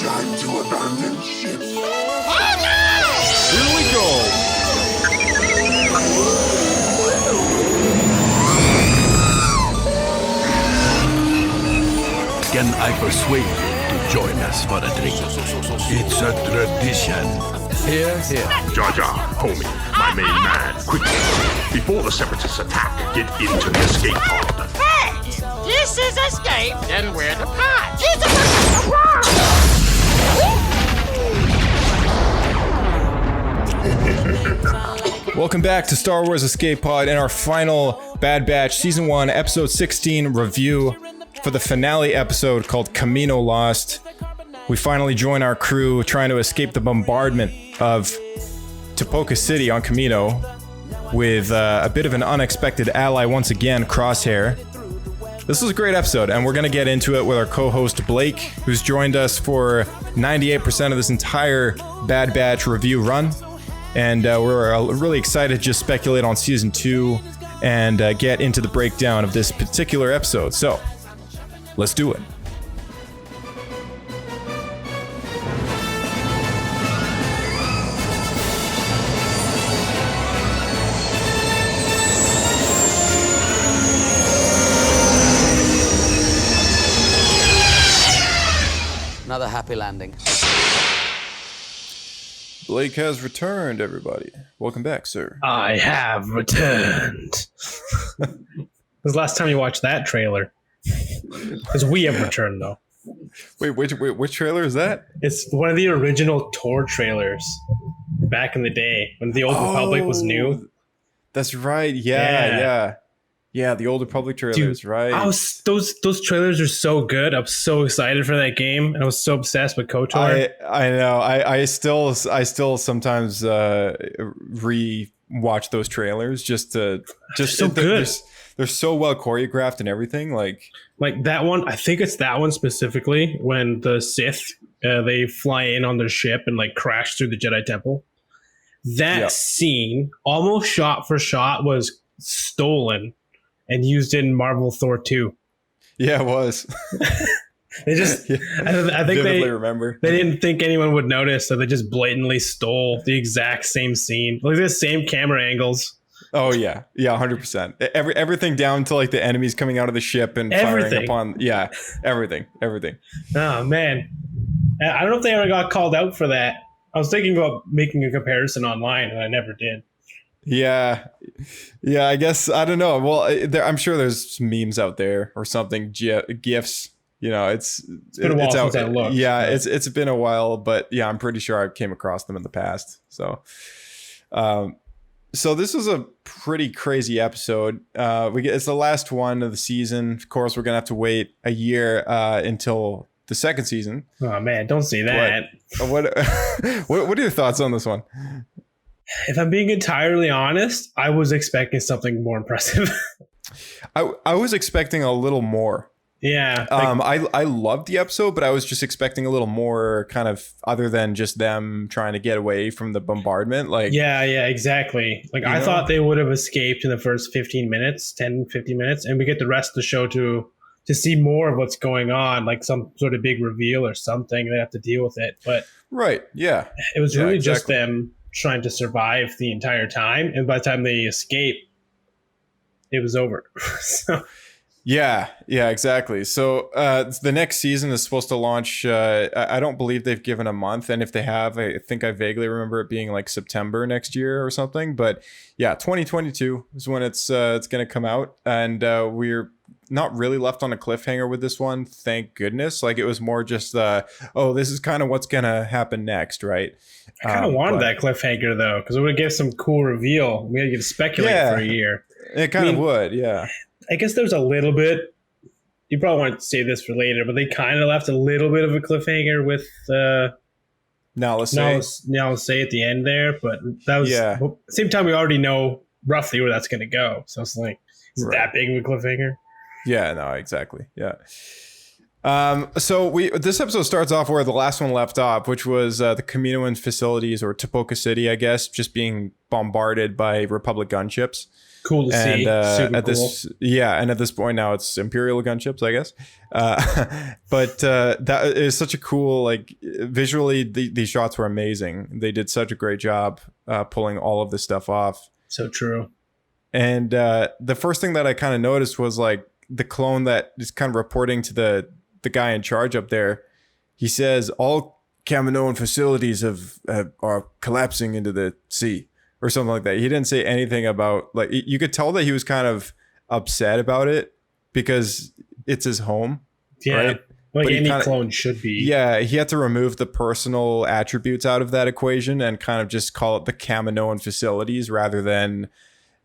Time to abandon ship. Oh no! Here we go. Can I persuade you to join us for a drink? It's a tradition. Here, here. Jar Jar, homie, my main man, quickly. Before the Separatists attack, get into the escape pod. Hey! This is escape, then we're the pod. Welcome back to Star Wars Escape Pod and our final Bad Batch Season 1, Episode 16 review for the finale episode called Kamino Lost. We finally join our crew trying to escape the bombardment of Tipoca City on Kamino with a bit of an unexpected ally once again, Crosshair. This was a great episode, and we're going to get into it with our co-host Blake, who's joined us for 98% of this entire Bad Batch review run. And we're really excited to just speculate on Season 2 and get into the breakdown of this particular episode. So, let's do it. Another happy landing. Blake has returned, everybody. Welcome back, sir. I have returned. When was the last time you watched that trailer? Because we have returned, though. Wait, which trailer is that? It's one of the original tour trailers back in the day when the Old Republic was new. That's right. Yeah. The Old Republic trailers, Dude, right? Those trailers are so good. I'm so excited for that game, and I was so obsessed with KOTOR. I know. I still sometimes re-watch those trailers just so good. They're so well choreographed and everything. Like that one. I think it's that one specifically when the Sith they fly in on their ship and like crash through the Jedi Temple. That scene, almost shot for shot, was stolen and used in Marvel Thor 2. Yeah, it was. They just, I think remember. They didn't think anyone would notice, so they just blatantly stole the exact same scene. Like the same camera angles. Oh yeah, 100%. Everything down to like the enemies coming out of the ship and firing upon. Yeah, everything. Oh man, I don't know if they ever got called out for that. I was thinking about making a comparison online, and I never did. Yeah, I guess, I don't know. Well, I'm sure there's some memes out there or something, GIFs. You know, it's been a while since I looked. Yeah, it's been a while, but yeah, I'm pretty sure I came across them in the past. So, so this was a pretty crazy episode. It's the last one of the season. Of course, we're gonna have to wait a year until the second season. Oh man, don't say that. What are your thoughts on this one? If I'm being entirely honest, I was expecting something more impressive. I was expecting a little more. Yeah. I loved the episode, but I was just expecting a little more, kind of, other than just them trying to get away from the bombardment. Like, yeah, exactly. Like, I thought they would have escaped in the first 15 minutes, and we get the rest of the show to see more of what's going on, like some sort of big reveal or something. They have to deal with it. But right, yeah. It was really just them trying to survive the entire time, and by the time they escape, it was over. So yeah, exactly. So the next season is supposed to launch. I don't believe they've given a month, and if they have, I think I vaguely remember it being like September next year or something. But yeah, 2022 is when it's going to come out, and we're not really left on a cliffhanger with this one, thank goodness. Like, it was more just this is kind of what's going to happen next, right? I kind of wanted that cliffhanger though, because it would give some cool reveal. We had to get to speculate for a year. It kind of would, yeah. I guess there's a little bit. You probably want to say this for later, but they kind of left a little bit of a cliffhanger with Now let's say at the end there. But that was at the same time, we already know roughly where that's going to go. So it's like, is it that big of a cliffhanger? Yeah, no, exactly. Yeah. So this episode starts off where the last one left off, which was the Kamino facilities, or Tipoca City, I guess, just being bombarded by Republic gunships. Cool to see. Super at cool. And at this point now it's Imperial gunships, I guess. But that is such a cool, like, visually these shots were amazing. They did such a great job pulling all of this stuff off. So true. And the first thing that I kind of noticed was like the clone that is kind of reporting to the guy in charge up there. He says all Kamino facilities are collapsing into the sea, or something like that. He didn't say anything about, like, you could tell that he was kind of upset about it because it's his home. Yeah. Right? Like But any clone should be. Yeah, he had to remove the personal attributes out of that equation and kind of just call it the Kaminoan facilities rather than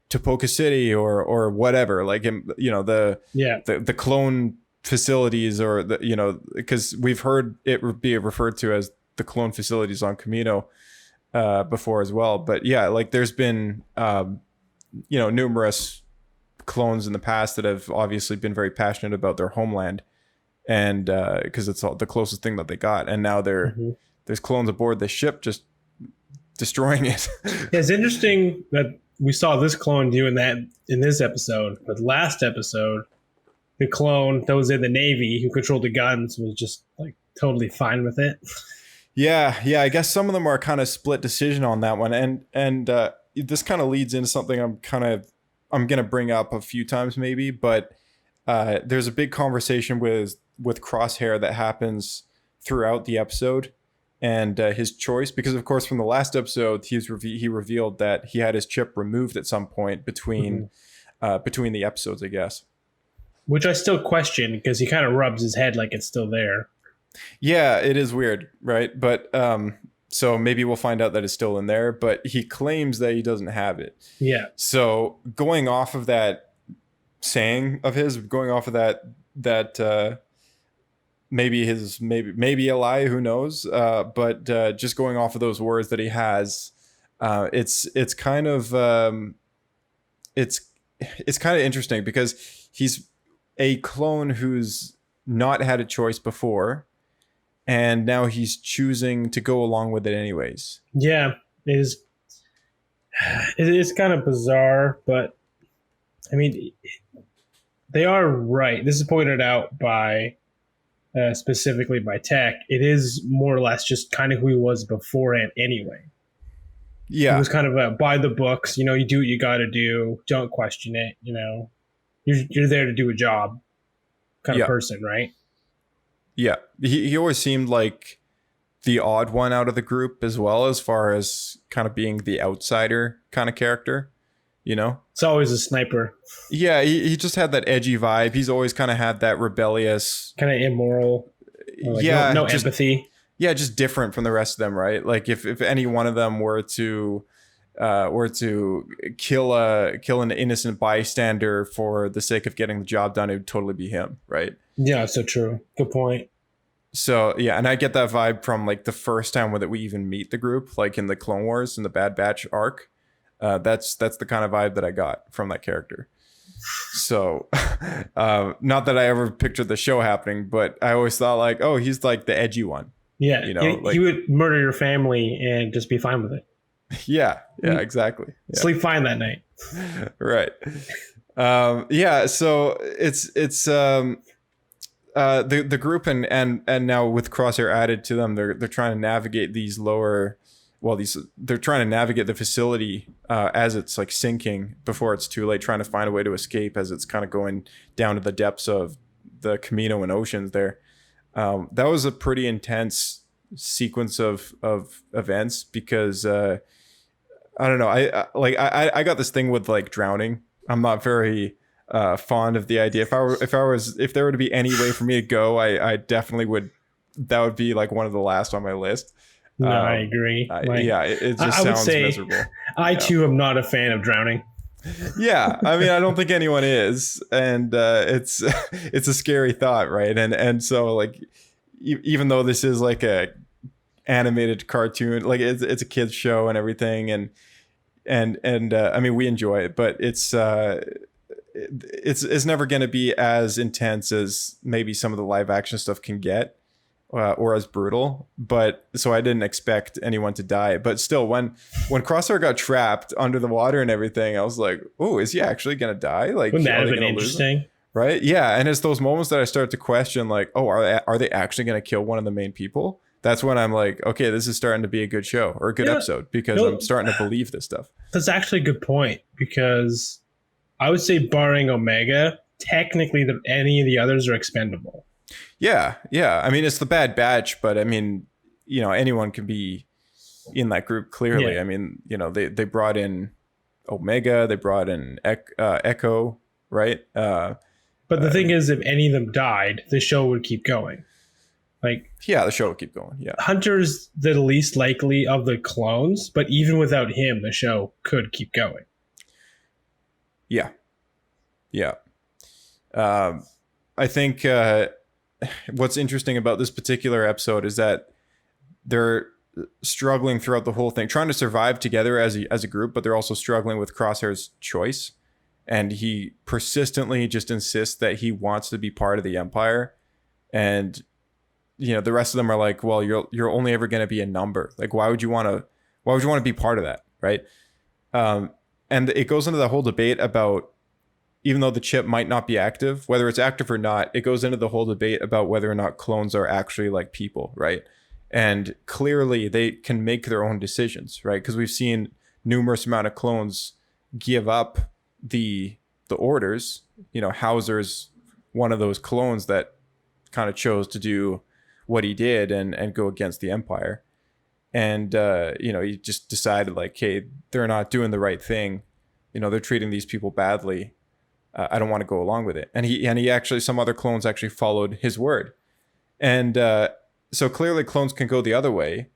Tipoca City or whatever. Like, the clone facilities, or because we've heard it be referred to as the clone facilities on Kamino before as well. But yeah, like there's been numerous clones in the past that have obviously been very passionate about their homeland, and because it's all the closest thing that they got, and now there's clones aboard the ship just destroying it. It's interesting that we saw this clone doing that in this episode, but last episode the clone that was in the Navy who controlled the guns was just like totally fine with it. Yeah, I guess some of them are kind of split decision on that one, and this kind of leads into something I'm gonna bring up a few times maybe, but there's a big conversation with Crosshair that happens throughout the episode, and his choice, because of course from the last episode he revealed that he had his chip removed at some point between the episodes, I guess. Which I still question because he kind of rubs his head like it's still there. Yeah, it is weird, right? But so maybe we'll find out that it's still in there, but he claims that he doesn't have it. Yeah. So going off of that saying of his, going off of that maybe a lie, who knows? But just going off of those words that he has, it's kind of it's kind of interesting because he's a clone who's not had a choice before, and now he's choosing to go along with it anyways. Yeah, it is kind of bizarre, but I mean, they are right. This is pointed out by specifically by Tech. It is more or less just kind of who he was beforehand anyway. Yeah, he was kind of by the books. You do what you got to do. Don't question it. You're there to do a job kind of person, right? Yeah, he always seemed like the odd one out of the group as well, as far as kind of being the outsider kind of character, It's always a sniper. Yeah, he just had that edgy vibe. He's always kind of had that rebellious, kind of immoral, no empathy. Yeah, just different from the rest of them, right? Like if any one of them were to kill an innocent bystander for the sake of getting the job done, it would totally be him, right? Yeah, so true. Good point. So yeah, and I get that vibe from like the first time that we even meet the group, like in the Clone Wars in the Bad Batch arc. That's the kind of vibe that I got from that character. So not that I ever pictured the show happening, but I always thought like, oh, he's like the edgy one. Yeah, he would murder your family and just be fine with it. Yeah, exactly. Yeah. Sleep fine that night. Right. Yeah, so it's the group and now with Crosshair added to them, they're trying to navigate they're trying to navigate the facility as it's like sinking before it's too late, trying to find a way to escape as it's kind of going down to the depths of the Kamino and oceans there. That was a pretty intense sequence of events because I don't know, I got this thing with like drowning. I'm not very fond of the idea. If there were to be any way for me to go, I definitely would. That would be like one of the last on my list. No, I agree. It just sounds miserable. I too am not a fan of drowning. Yeah, I mean, I don't think anyone is, and it's a scary thought, right? And so like, even though this is like a animated cartoon, like it's a kids show and everything, and I mean, we enjoy it, but it's it's never going to be as intense as maybe some of the live action stuff can get, or as brutal. But so I didn't expect anyone to die. But still, when Crosshair got trapped under the water and everything, I was like, oh, is he actually going to die? Like, Wouldn't that are have they been gonna lose him? interesting? Right? Yeah, and it's those moments that I start to question, like, oh, are they actually going to kill one of the main people? That's when I'm like, okay, this is starting to be a good show or a good episode, because I'm starting to believe this stuff. That's actually a good point, because I would say barring Omega, technically any of the others are expendable. Yeah. I mean, it's the Bad Batch, but I mean, anyone can be in that group, clearly. Yeah. I mean, they brought in Omega, they brought in Echo, right? But the thing is, if any of them died, the show would keep going. Like, yeah, the show will keep going. Yeah. Hunter's the least likely of the clones, but even without him, the show could keep going. Yeah. I think what's interesting about this particular episode is that they're struggling throughout the whole thing, trying to survive together as a group, but they're also struggling with Crosshair's choice. And he persistently just insists that he wants to be part of the Empire. And the rest of them are like, well, you're only ever going to be a number. Like, why would you want to be part of that, right? And it goes into the whole debate about, even though the chip might not be active, whether it's active or not, it goes into the whole debate about whether or not clones are actually like people, right? And clearly they can make their own decisions, right? Because we've seen numerous amount of clones give up the orders. Hauser's one of those clones that kind of chose to do what he did and go against the Empire. And he just decided, like, hey, they're not doing the right thing. They're treating these people badly. I don't want to go along with it. And he actually, some other clones actually followed his word. And so clearly clones can go the other way,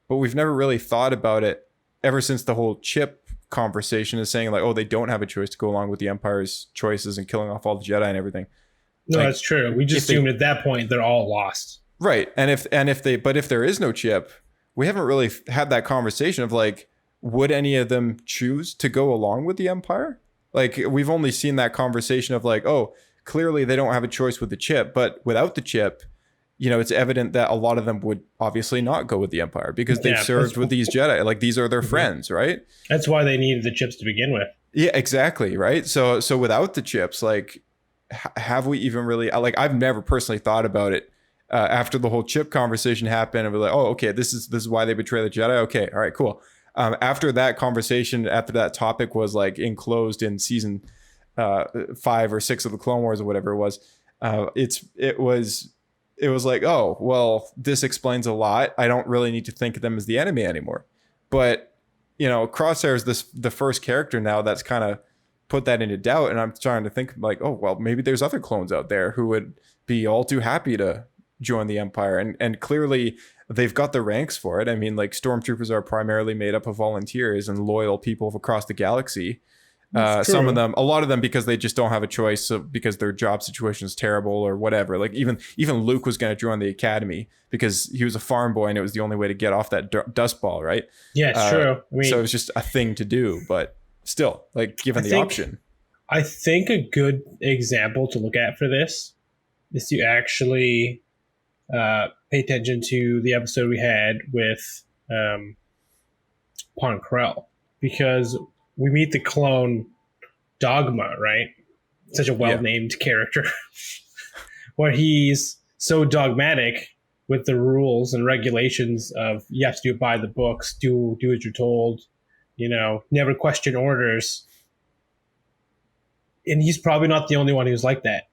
but we've never really thought about it ever since the whole chip conversation is saying, like, oh, they don't have a choice to go along with the Empire's choices and killing off all the Jedi and everything. No, Like, that's true. We just assumed at that point they're all lost. Right. And if there is no chip, we haven't really had that conversation of, like, would any of them choose to go along with the Empire? Like, we've only seen that conversation of, like, oh, clearly they don't have a choice with the chip, but without the chip, it's evident that a lot of them would obviously not go with the Empire because they've served with these Jedi. Like, these are their friends, right? That's why they needed the chips to begin with. Yeah, exactly. Right. So without the chips, like, have we even really, like, I've never personally thought about it after the whole chip conversation happened, and we're like, oh, okay, this is why they betray the Jedi. Okay. All right, cool. After that conversation, after that topic was, like, enclosed in season 5 or 6 of the Clone Wars or whatever it was, it was like, oh, well, this explains a lot. I don't really need to think of them as the enemy anymore. But Crosshair is the first character now that's kind of put that into doubt, and I'm trying to think, like, oh, well, maybe there's other clones out there who would be all too happy to join the Empire, and clearly they've got the ranks for it. I mean, like, stormtroopers are primarily made up of volunteers and loyal people across the galaxy. Some of them, a lot of them, because they just don't have a choice, because their job situation is terrible or whatever. Like, even Luke was going to join the academy because he was a farm boy and it was the only way to get off that dust ball, right? Yeah, it's true. I mean, so it was just a thing to do, but still, like, given the option. I think a good example to look at for this is to actually pay attention to the episode we had with Pon Krell, because we meet the clone Dogma, right? Such a well-named character. Where he's so dogmatic with the rules and regulations of, you have to do it by the books, do what you're told, never question orders. And he's probably not the only one who's like that.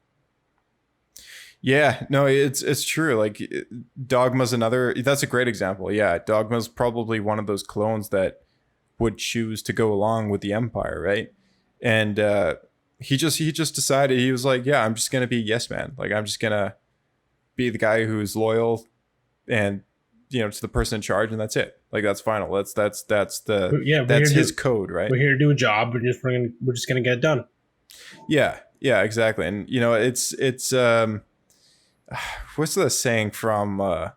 Yeah, no, it's true. Like, Dogma's that's a great example. Yeah, Dogma's probably one of those clones that would choose to go along with the Empire, right? And he just decided, he was like, yeah, I'm just gonna be yes man. Like, I'm just gonna be the guy who's loyal and to the person in charge, and that's it. Like, that's final. That's his code, right? We're here to do a job. We're just gonna get it done. Yeah, exactly. And it's what's the saying from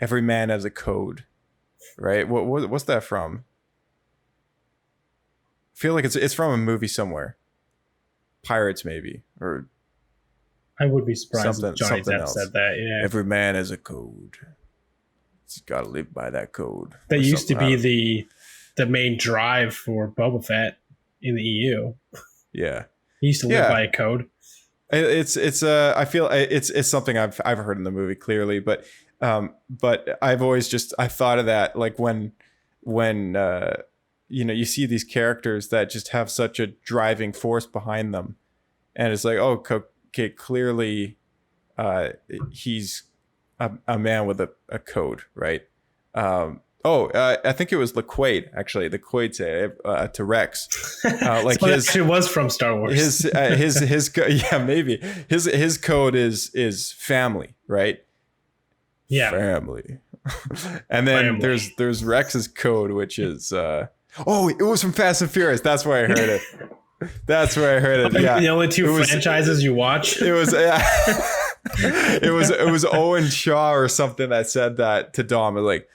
every man has a code, right? What's that from? I feel like it's from a movie somewhere. pirates, maybe, or I would be surprised something if Johnny Depp else. said that. Yeah, Every man has a code. He's got to live by that code. that or used to something. I be the main drive for Boba Fett in the EU. Yeah. He used to live by a code. It's I feel it's something I've heard in the movie clearly, but I've always I thought of that like when you know, you see these characters that just have such a driving force behind them, and it's like, oh, okay, clearly he's a man with a code, right? I think it was LaQuaid, actually. LaQuaid said to Rex, like It was from Star Wars. Yeah, maybe his code is family, right? Yeah, family. And then there's Rex's code, which is it was from Fast and Furious. That's where I heard it. That's where I heard it. Yeah, the only two franchises you watch. It was it was Owen Shaw or something that said that to Dom. It was like,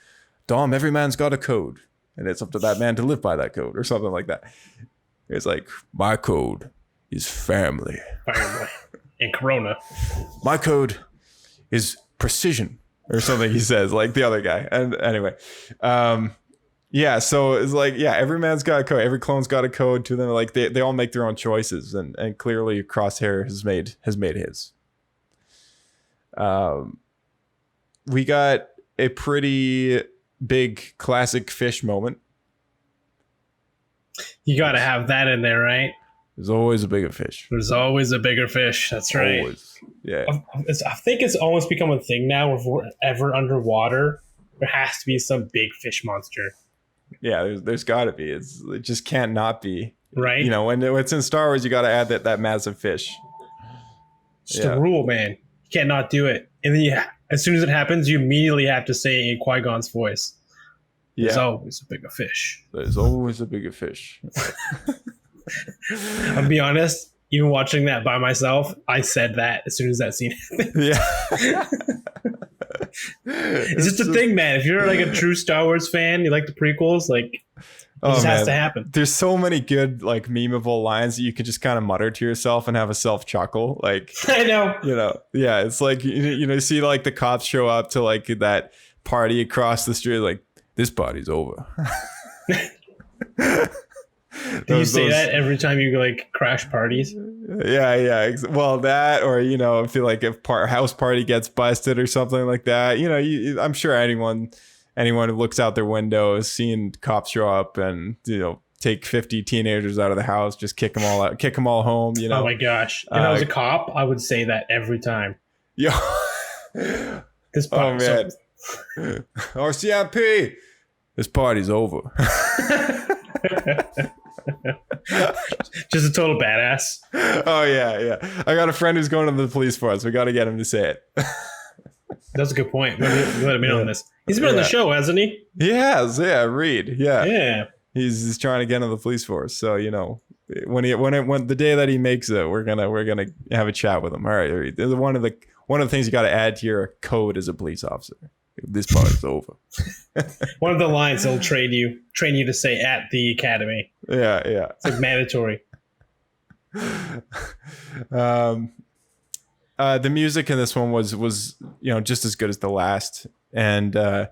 Dom, every man's got a code, and it's up to that man to live by that code, or something like that. It's like, my code is family. Family. And Corona. My code is precision, or something he says, like the other guy. And anyway, yeah, so it's like, yeah, every man's got a code. Every clone's got a code to them. Like they all make their own choices, and clearly Crosshair has made his. We got a pretty big classic fish moment. You got to have that in there, right? There's always a bigger fish. There's always a bigger fish. That's right. Always. Yeah. I think it's almost become a thing now. If we're ever underwater, there has to be some big fish monster. Yeah, there's got to be. It just can't not be. Right. You know, when it's in Star Wars, you got to add that massive fish. It's the rule, man. You can't not do it. And then as soon as it happens, you immediately have to say in Qui-Gon's voice, there's always a bigger fish. There's always a bigger fish. I'll be honest, even watching that by myself, I said that as soon as that scene happened. Yeah. It's just a thing, man. If you're like a true Star Wars fan, you like the prequels, like it just has to happen. There's so many good, like, memeable lines that you can just kind of mutter to yourself and have a self chuckle. Like, I know. You know, yeah, it's like, you know, you see like the cops show up to like that party across the street, like, this party's over. Do you say that every time you like crash parties? Yeah. Well, that, or, you know, I feel like if house party gets busted or something like that, you know, I'm sure anyone who looks out their window has seen cops show up and, you know, take 50 teenagers out of the house, just kick them all out, kick them all home, you know. Oh my gosh. If I was a cop, I would say that every time. Yeah. This party, oh man. RCMP, this party's over. Just a total badass. Oh yeah. I got a friend who's going to the police force. We got to get him to say it. That's a good point. Let me know on this. He's been on the show, hasn't he? He has. Yeah, Reed. Yeah. Yeah. He's trying to get into the police force. So, you know, when the day that he makes it, we're gonna have a chat with him. All right, Reed. One of the things you got to add to your code as a police officer. This part is over. One of the lines they'll train you to say at the academy. Yeah. It's like mandatory. The music in this one was you know, just as good as the last, and I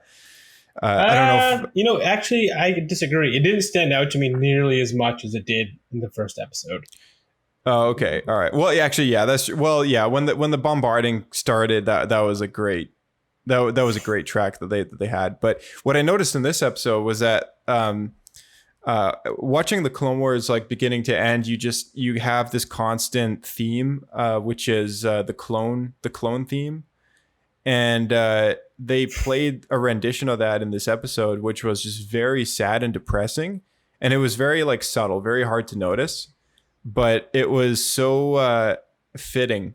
don't know. Actually, I disagree. It didn't stand out to me nearly as much as it did in the first episode. Oh, okay, all right. Well, actually, yeah, When the bombarding started, that was a great. That was a great track that they had. But what I noticed in this episode was that watching the Clone Wars like beginning to end, you have this constant theme, which is the clone theme, and they played a rendition of that in this episode, which was just very sad and depressing, and it was very like subtle, very hard to notice, but it was so fitting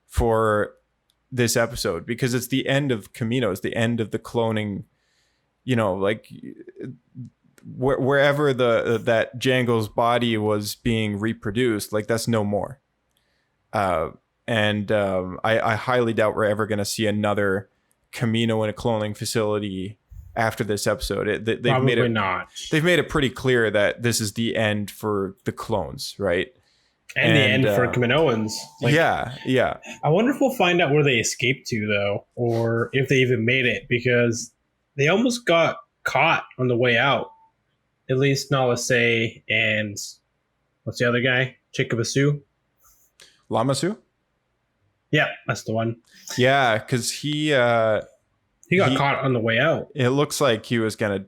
for this episode because it's the end of Kamino, it's the end of the cloning, you know, like wherever that Django's body was being reproduced, like that's no more. I highly doubt we're ever going to see another Kamino in a cloning facility after this episode. They've made it pretty clear that this is the end for the clones, right? And the end for Kaminoans. Yeah. I wonder if we'll find out where they escaped to, though, or if they even made it, because they almost got caught on the way out. At least Nalase and what's the other guy? Chikabasu? Lamasu? Yeah, that's the one. Yeah, because he got caught on the way out. It looks like he was going to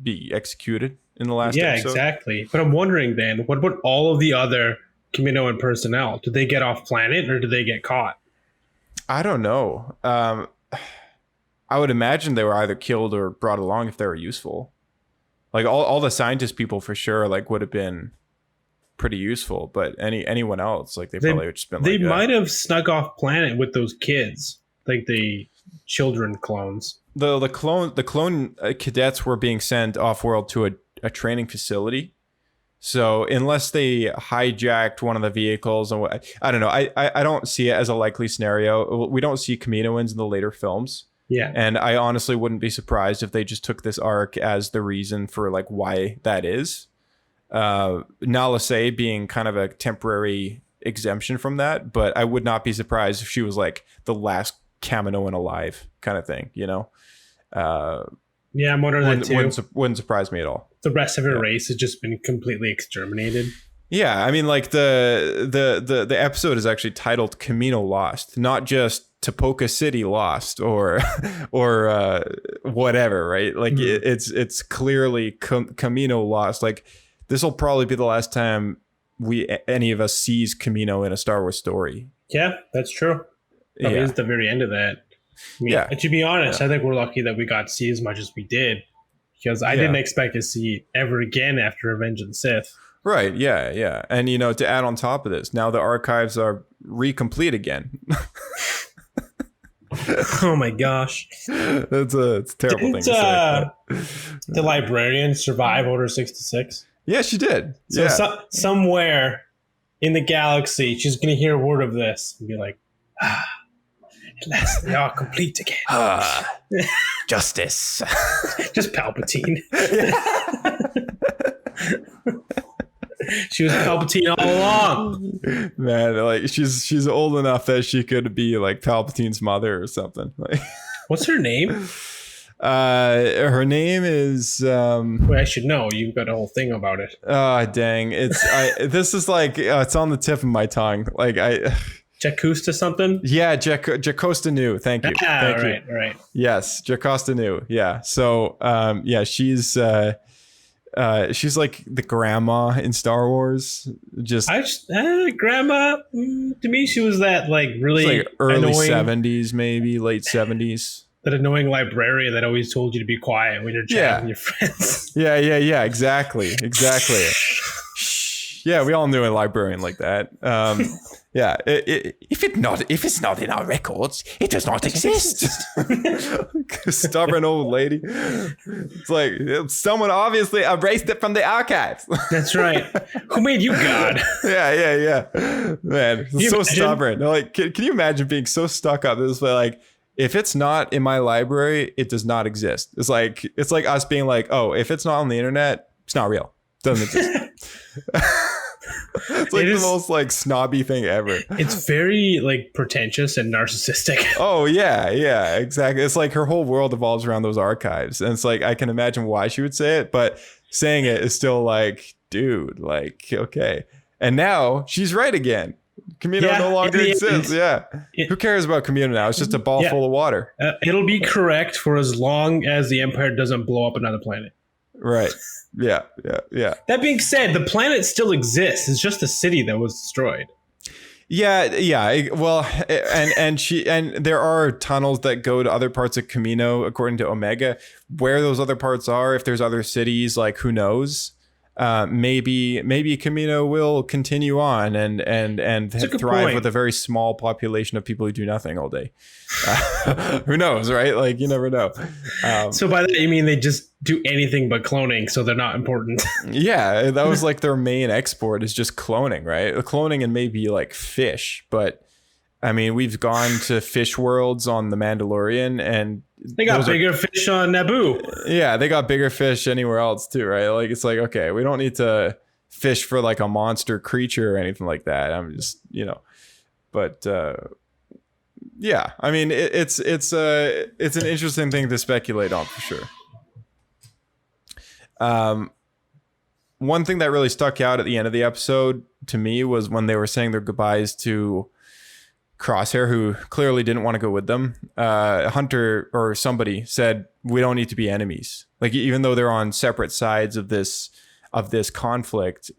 be executed in the last episode. Yeah, exactly. But I'm wondering then, what about all of the other Kaminoan personnel? Did they get off planet or did they get caught? I don't know. I would imagine they were either killed or brought along if they were useful. Like all the scientist people for sure, like would have been pretty useful, but anyone else, like they probably would just been. They might have snuck off planet with those kids, like the children clones. The clone cadets were being sent off world to a training facility. So unless they hijacked one of the vehicles, and I don't know, I don't see it as a likely scenario. We don't see Kaminoans in the later films. Yeah. And I honestly wouldn't be surprised if they just took this arc as the reason for like why that is. Nalase being kind of a temporary exemption from that, but I would not be surprised if she was like the last Kaminoan alive kind of thing, you know? Yeah, I'm wondering that too. Wouldn't surprise me at all. The rest of her race has just been completely exterminated. Yeah, I mean, like the episode is actually titled Kamino Lost, not just Tipoca City Lost or whatever, right? Like it's clearly Kamino Lost. Like this will probably be the last time any of us sees Kamino in a Star Wars story. Yeah, that's true. Probably is the very end of that. I mean, to be honest, I think we're lucky that we got to see as much as we did, because I didn't expect to see it ever again after Revenge of the Sith. Right, yeah. And, you know, to add on top of this, now the archives are recomplete again. Oh, my gosh. It's a terrible thing to say. The librarian survive Order 66? Yeah, she did. So somewhere in the galaxy, she's going to hear word of this and be like, at last they are complete again. Justice. Just Palpatine. She was Palpatine all along. Man, like she's old enough that she could be like Palpatine's mother or something. Like, what's her name? Her name is Wait, I should know. You've got a whole thing about it. Oh, dang. This is like it's on the tip of my tongue. Like Jacusta something? Yeah, Jacosta Nu. Thank you. Thank you. Right. Yes, Jacosta Nu. Yeah. So, she's like the grandma in Star Wars. Grandma. To me, she was that like really like early annoying, 70s, maybe late 70s. That annoying librarian that always told you to be quiet when you're chatting with your friends. Yeah. Exactly. Yeah, we all knew a librarian like that. Yeah, if it's not in our records, it does not exist. Stubborn old lady. It's like someone obviously erased it from the archives. That's right. Who made you God? Yeah. Man, so stubborn. Like, can you imagine being so stuck up this way? Like, if it's not in my library, it does not exist. It's like us being like, oh, if it's not on the internet, it's not real. It doesn't exist. It's like the most like snobby thing ever. It's very like pretentious and narcissistic. Oh yeah, exactly. It's like her whole world evolves around those archives, and it's like I can imagine why she would say it, but saying it is still like, dude, like okay. And now she's right again. Kamino no longer exists. Who cares about Kamino now? It's just a ball full of water. It'll be correct for as long as the Empire doesn't blow up another planet. Right. Yeah. That being said, the planet still exists. It's just a city that was destroyed. Yeah. Well, and there are tunnels that go to other parts of Kamino, according to Omega. Where those other parts are, if there's other cities, like who knows? Maybe Kamino will continue on and thrive with a very small population of people who do nothing all day. Who knows, right? Like you never know. So by that you mean they just do anything but cloning, so they're not important. Yeah, that was like their main export is just cloning, right? Cloning and maybe like fish, but I mean we've gone to fish worlds on The Mandalorian and they got bigger fish on Naboo. Yeah, they got bigger fish anywhere else too, right? Like it's like okay, we don't need to fish for like a monster creature or anything like that. I'm just, but yeah, I mean, it's an interesting thing to speculate on for sure. One thing that really stuck out at the end of the episode to me was when they were saying their goodbyes to Crosshair, who clearly didn't want to go with them. Hunter or somebody said, "We don't need to be enemies." Like, even though they're on separate sides of this conflict,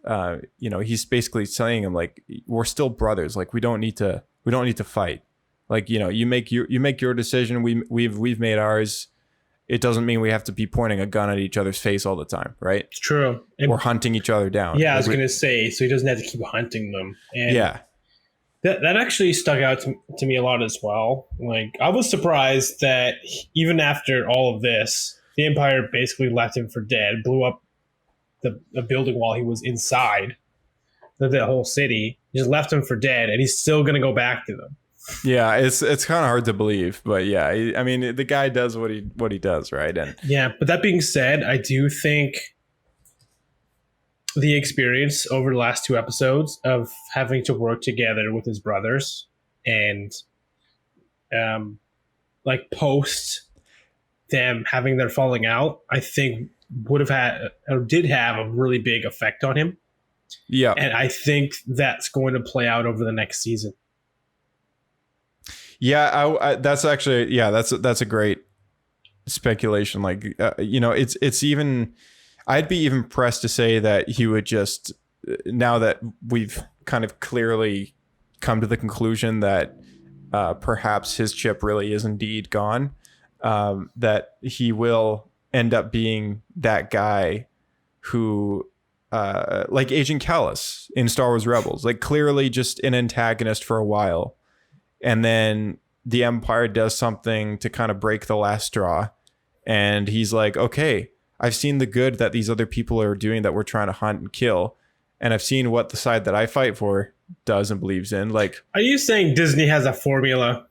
he's basically saying, "I'm like, we're still brothers. Like, we don't need to fight. Like, you make your decision. We've made ours. It doesn't mean we have to be pointing a gun at each other's face all the time, right?" It's true. And or hunting each other down. Yeah, I was going to say, so he doesn't have to keep hunting them. And yeah. That actually stuck out to me a lot as well. Like, I was surprised that even after all of this, the Empire basically left him for dead, blew up the building while he was inside the whole city, just left him for dead, and he's still going to go back to them. Yeah, it's kind of hard to believe, but yeah, I mean, the guy does what he does, right? And yeah, but that being said, I do think the experience over the last 2 episodes of having to work together with his brothers and like post them having their falling out, I think would have had or did have a really big effect on him. Yeah, and I think that's going to play out over the next season. Yeah, that's actually, that's a great speculation. Like, it's even, I'd be even pressed to say that he would just, now that we've kind of clearly come to the conclusion that perhaps his chip really is indeed gone, that he will end up being that guy who, like Agent Callus in Star Wars Rebels, like clearly just an antagonist for a while. And then the Empire does something to kind of break the last straw. And he's like, okay, I've seen the good that these other people are doing that we're trying to hunt and kill. And I've seen what the side that I fight for does and believes in. Like, are you saying Disney has a formula?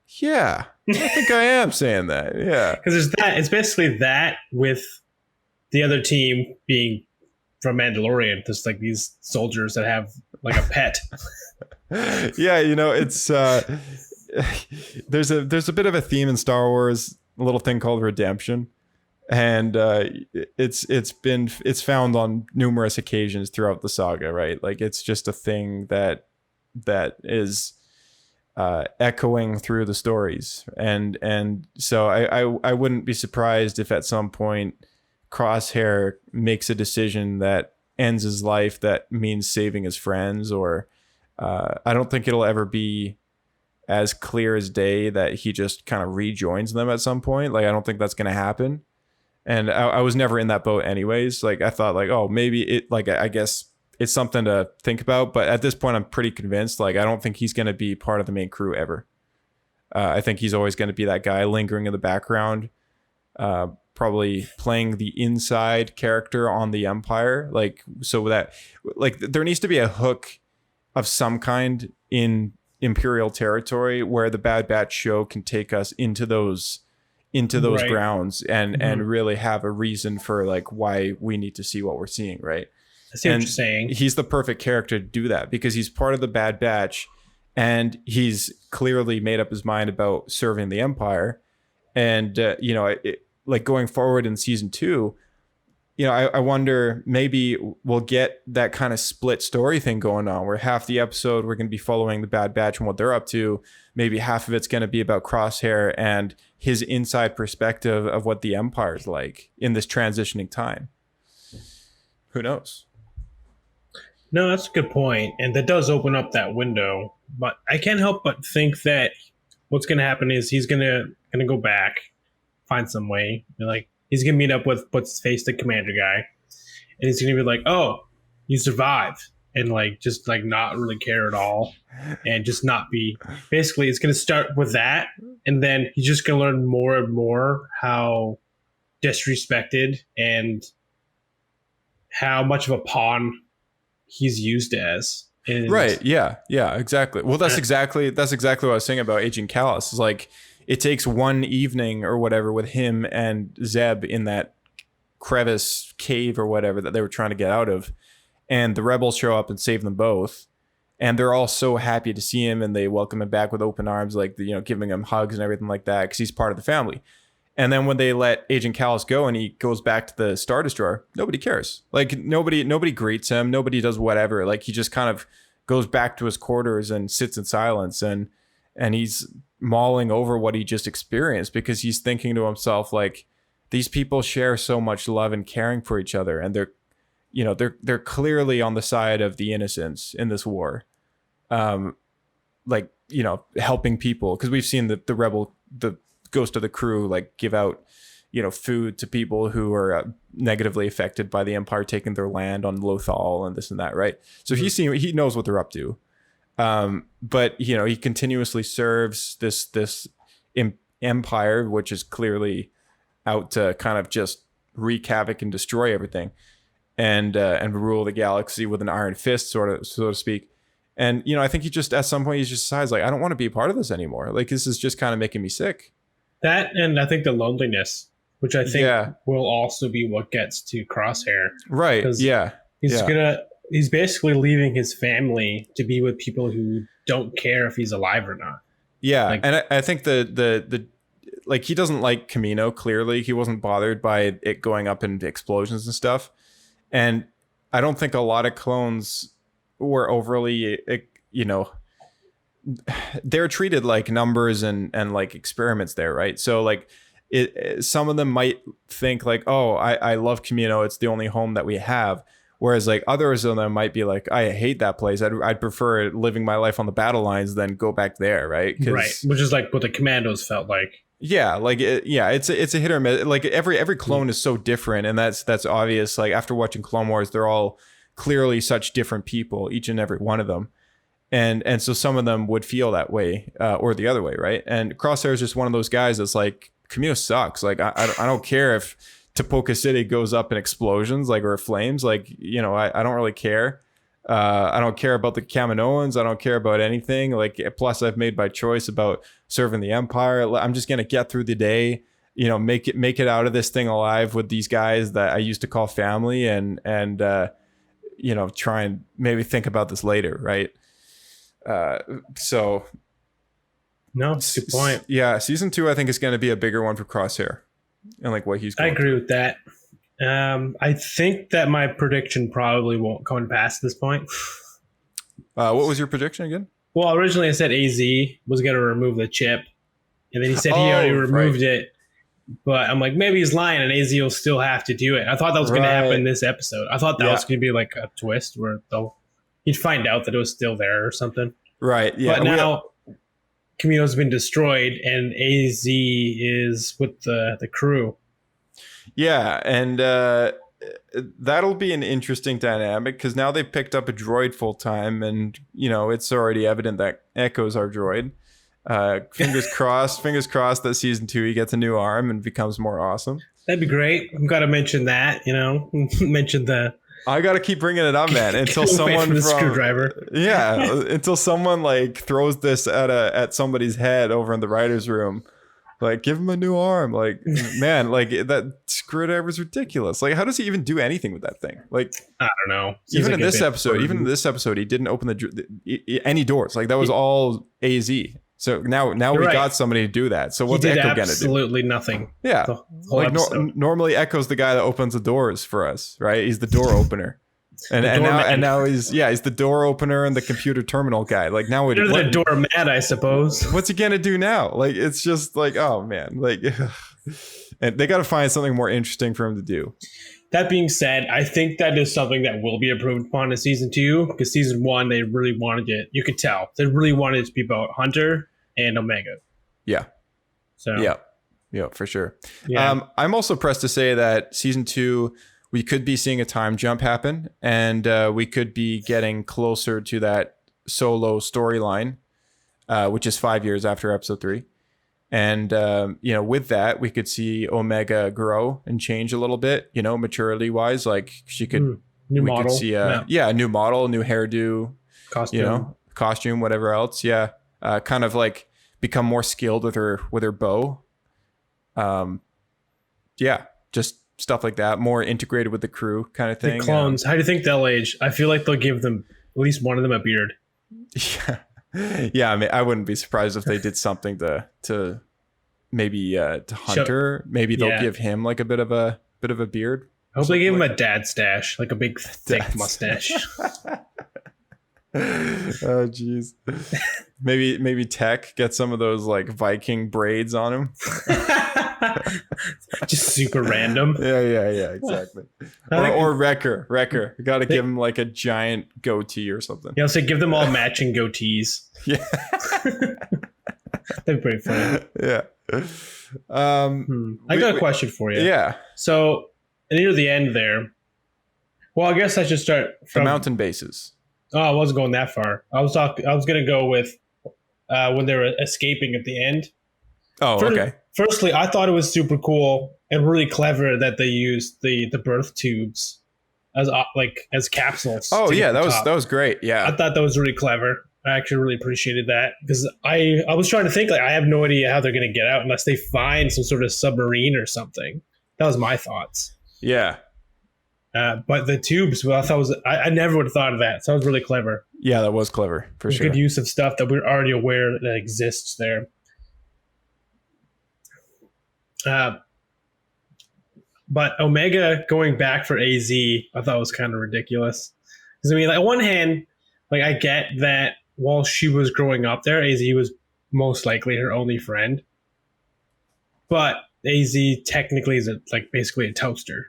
Yeah, I think I am saying that. Yeah. Because there's that. It's basically that with the other team being from Mandalorian. Just like these soldiers that have like a pet. Yeah, it's there's a bit of a theme in Star Wars, a little thing called redemption, and it's found on numerous occasions throughout the saga, right? Like, it's just a thing that is echoing through the stories, and so I wouldn't be surprised if at some point Crosshair makes a decision that ends his life that means saving his friends, or I don't think it'll ever be as clear as day that he just kind of rejoins them at some point. Like, I don't think that's going to happen. And I was never in that boat anyways. Like, I thought like, oh, maybe it, like, I guess it's something to think about. But at this point, I'm pretty convinced. Like, I don't think he's going to be part of the main crew ever. I think he's always going to be that guy lingering in the background, probably playing the inside character on the Empire. Like, so that, like, there needs to be a hook of some kind in Imperial territory where the Bad Batch show can take us into those right. grounds and really have a reason for like why we need to see what we're seeing, right? I see what you're saying. He's the perfect character to do that because he's part of the Bad Batch and he's clearly made up his mind about serving the Empire. And like going forward in season 2, I wonder, maybe we'll get that kind of split story thing going on where half the episode we're going to be following the Bad Batch and what they're up to. Maybe half of it's going to be about Crosshair and his inside perspective of what the Empire's like in this transitioning time. Who knows? No, that's a good point. And that does open up that window. But I can't help but think that what's going to happen is he's going to go back, find some way. Like, he's going to meet up with what's his face, the commander guy. And he's going to be like, oh, you survived. And like, just like not really care at all. And just not be, basically it's going to start with that. And then he's just going to learn more and more how disrespected and how much of a pawn he's used as. And right. Yeah, exactly. Well, that's exactly what I was saying about Agent Callus. Is like, it takes one evening or whatever with him and Zeb in that crevice cave or whatever that they were trying to get out of. and the rebels show up and save them both. And they're all so happy to see him, and they welcome him back with open arms, like, you know, giving him hugs and everything like that, because he's part of the family. And then when they let Agent Callus go and he goes back to the Star Destroyer, nobody cares. Like, nobody greets him. Nobody does whatever. Like, he just kind of goes back to his quarters and sits in silence, and he's mulling over what he just experienced, because he's thinking to himself, like, these people share so much love and caring for each other, and they're clearly on the side of the innocents in this war. Like, you know, helping people, because we've seen the Ghost of the Crew, like, give out, you know, food to people who are negatively affected by the Empire taking their land on Lothal and this and that, right? So he knows what they're up to. But, you know, he continuously serves this empire, which is clearly out to kind of just wreak havoc and destroy everything, and rule the galaxy with an iron fist, so to speak. And, you know, I think he just, at some point, he just decides, like, I don't want to be a part of this anymore. Like, this is just kind of making me sick. That, and I think the loneliness, which I think will also be what gets to Crosshair. Right. Yeah. He's basically leaving his family to be with people who don't care if he's alive or not. Yeah. Like, and I think the like, he doesn't like Kamino, clearly. He wasn't bothered by it going up in explosions and stuff. And I don't think a lot of clones were overly, you know, they're treated like numbers and like experiments there, right? So, like, some of them might think, like, oh, I love Kamino, it's the only home that we have. Whereas, like, others of them might be like, I hate that place. I'd prefer living my life on the battle lines than go back there, right? Right, which is like what the Commandos felt like. Yeah, like, it's a hit or miss. Like, every clone is so different, and that's obvious. Like, after watching Clone Wars, they're all clearly such different people, each and every one of them. And so some of them would feel that way, or the other way, right? And Crosshair is just one of those guys that's like, Kamino sucks. Like, I don't care if Tipoca City goes up in explosions, like, or flames. Like, you know, I don't really care. I don't care about the Kaminoans. I don't care about anything. Like, plus I've made my choice about serving the Empire. I'm just gonna get through the day, you know, make it out of this thing alive with these guys that I used to call family, and you know, try and maybe think about this later, right? So no, good point. Yeah, season 2 I think is going to be a bigger one for Crosshair, and like what he's going I agree with that. I think that my prediction probably won't come past this point. What was your prediction again? Well, originally I said AZ was going to remove the chip, and then he said he already removed it. But I'm like, maybe he's lying, and AZ will still have to do it. I thought that was going to happen in this episode. I thought that was going to be like a twist where he'd find out that it was still there or something. Right. Yeah. But now Kamino's been destroyed, and AZ is with the crew. Yeah, and that'll be an interesting dynamic, because now they've picked up a droid full time, and, you know, it's already evident that Echo's our droid. Fingers crossed that season 2 he gets a new arm and becomes more awesome. That'd be great. I've got to mention that, you know, mention the. I got to keep bringing it up, man, until someone from the screwdriver. Yeah, until someone like throws this at somebody's head over in the writer's room. Like, give him a new arm. Like, man, like, that screwdriver's ridiculous. Like, how does he even do anything with that thing? Like, I don't know. Even in this episode, he didn't open any doors. Like, that was all AZ. So now we got somebody to do that. So what's Echo gonna do? Absolutely nothing. Yeah, like normally Echo's the guy that opens the doors for us, right? He's the door opener, and now he's the door opener and the computer terminal guy. Like, now you're the doormat, I suppose. What's he gonna do now? Like, it's just like, oh man, like, and they got to find something more interesting for him to do. That being said, I think that is something that will be improved upon in season 2, because season 1 they really wanted it. You could tell they really wanted it to be about Hunter and Omega. Yeah. So yeah, for sure. Yeah. I'm also pressed to say that season 2 we could be seeing a time jump happen, and we could be getting closer to that Solo storyline, which is 5 years after episode 3. And, you know, with that, we could see Omega grow and change a little bit, you know, maturity wise. Like, she could, could see a new model, new hairdo, costume, you know, costume, whatever else. Yeah. Kind of like become more skilled with her bow. Yeah. Just stuff like that, more integrated with the crew kind of thing. The clones, how do you think they'll age? I feel like they'll give them at least one of them a beard. Yeah. I mean, I wouldn't be surprised if they did something to maybe to Hunter. Maybe they'll give him like a bit of a beard. I hope they give him a dad stash, like a big thick mustache. Oh jeez. Maybe Tech get some of those like Viking braids on him. Just super random. Yeah, exactly. Or Wrecker. You gotta give him like a giant goatee or something. Yeah, so give them all matching goatees. Yeah. That'd be pretty funny. Yeah. I got a question for you. Yeah. So near the end there. Well, I guess I should start from the mountain bases. Oh, I wasn't going that far. I was gonna go with when they were escaping at the end. Oh, okay. Firstly, I thought it was super cool and really clever that they used the birth tubes as capsules. Oh yeah, that was great. Yeah, I thought that was really clever. I actually really appreciated that because I was trying to think, like, I have no idea how they're gonna get out unless they find some sort of submarine or something. That was my thoughts. Yeah. But the tubes, well, I never would have thought of that. So that was really clever. Yeah, that was clever for sure. Good use of stuff that we're already aware that exists there. But Omega going back for AZ, I thought was kind of ridiculous. Because I mean, on one hand, like, I get that while she was growing up there, AZ was most likely her only friend. But AZ technically is basically a toaster.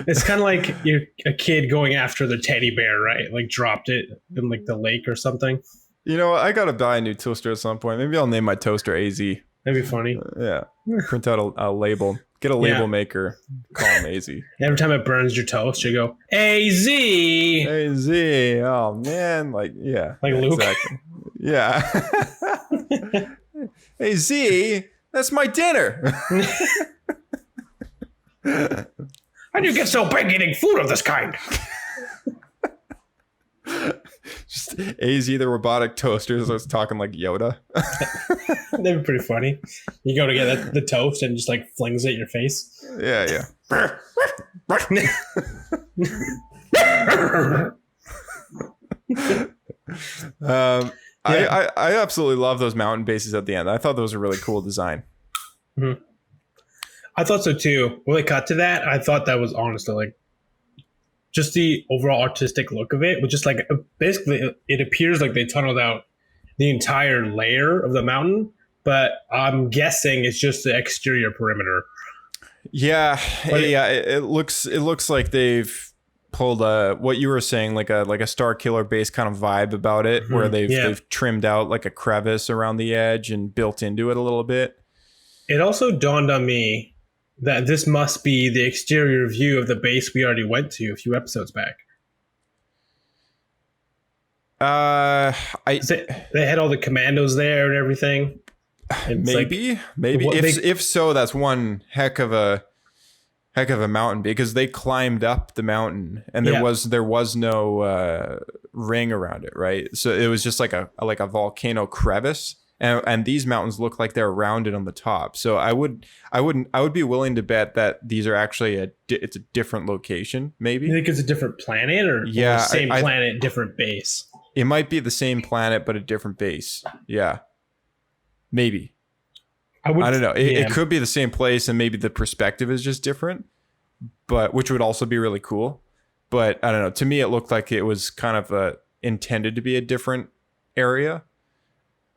It's kind of like you're a kid going after the teddy bear, right? Like, dropped it in like the lake or something. You know, I gotta buy a new toaster at some point. Maybe I'll name my toaster AZ. That'd be funny. Yeah. Print out a label. Get a label maker. Call him AZ. Every time it burns your toast, you go, AZ! AZ. Oh, man. Like, yeah. Like Luke? Exactly. Yeah. AZ, that's my dinner. How do you get so big eating food of this kind? Just AZ, the robotic toaster, so it's talking like Yoda. That'd be pretty funny. You go to get the toast and just like flings it in your face. Yeah. I absolutely love those mountain bases at the end. I thought those were really cool design. Mm-hmm. I thought so too. When they cut to that, I thought that was honestly like just the overall artistic look of it, which is like basically it appears like they tunneled out the entire layer of the mountain, but I'm guessing it's just the exterior perimeter. Yeah, it looks like they've pulled what you were saying, like a Star Killer base kind of vibe about it, mm-hmm. where they've trimmed out like a crevice around the edge and built into it a little bit. It also dawned on me that this must be the exterior view of the base we already went to a few episodes back. They had all the commandos there and everything. Maybe if so, that's one heck of a mountain, because they climbed up the mountain and there was no ring around it, right? So it was just like a volcano crevice. And these mountains look like they're rounded on the top. So I would be willing to bet that these are actually it's a different location. Maybe you think it's a different planet, or the same planet, different base? It might be the same planet but a different base. Yeah, maybe. I don't know. It could be the same place, and maybe the perspective is just different. But which would also be really cool. But I don't know. To me, it looked like it was kind of intended to be a different area.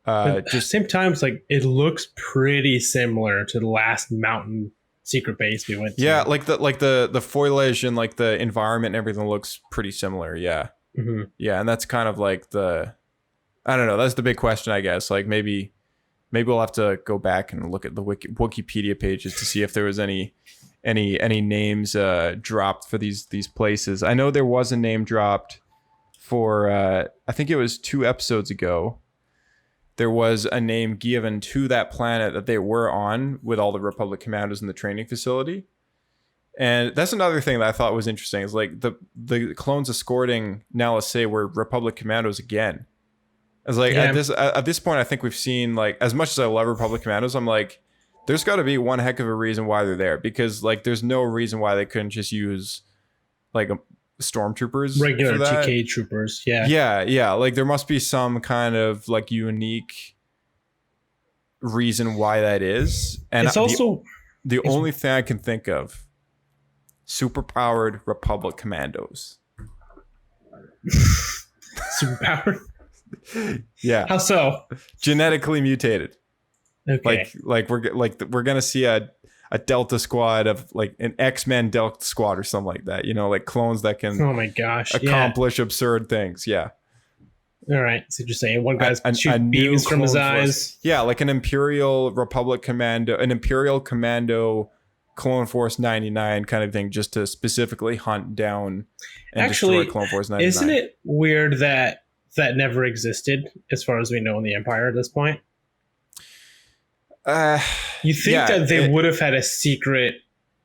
At the same time, it's like it looks pretty similar to the last mountain secret base we went to. Yeah, like the foliage and like the environment and everything looks pretty similar. Yeah, mm-hmm. Yeah, and that's kind of like I don't know. That's the big question, I guess. Like maybe we'll have to go back and look at the Wikipedia pages to see if there was any names dropped for these places. I know there was a name dropped for I think it was 2 episodes ago. There was a name given to that planet that they were on with all the Republic commandos in the training facility. And that's another thing that I thought was interesting, is like the clones escorting Nala Se were Republic commandos again. It's like at this point, I think we've seen, like, as much as I love Republic commandos, I'm like, there's got to be one heck of a reason why they're there, because like there's no reason why they couldn't just use like stormtroopers, Regular for that. TK troopers. Yeah. Yeah. Like there must be some kind of like unique reason why that is. And It's also the only thing I can think of, superpowered Republic commandos. superpowered. Yeah. How so? Genetically mutated. Okay. Like we're gonna see a Delta squad of like an X-Men Delta squad or something like that. You know, like clones that can Oh my gosh. accomplish absurd things. Yeah. All right. So you're saying one guy's A shooting new beams from his clone force. eyes. Yeah, like an Imperial Republic commando, an Imperial Commando Clone Force 99 kind of thing, just to specifically hunt down and Actually, destroy Clone Force 99. Isn't it weird that that never existed, as far as we know, in the Empire at this point? You think yeah, that they would have had a secret,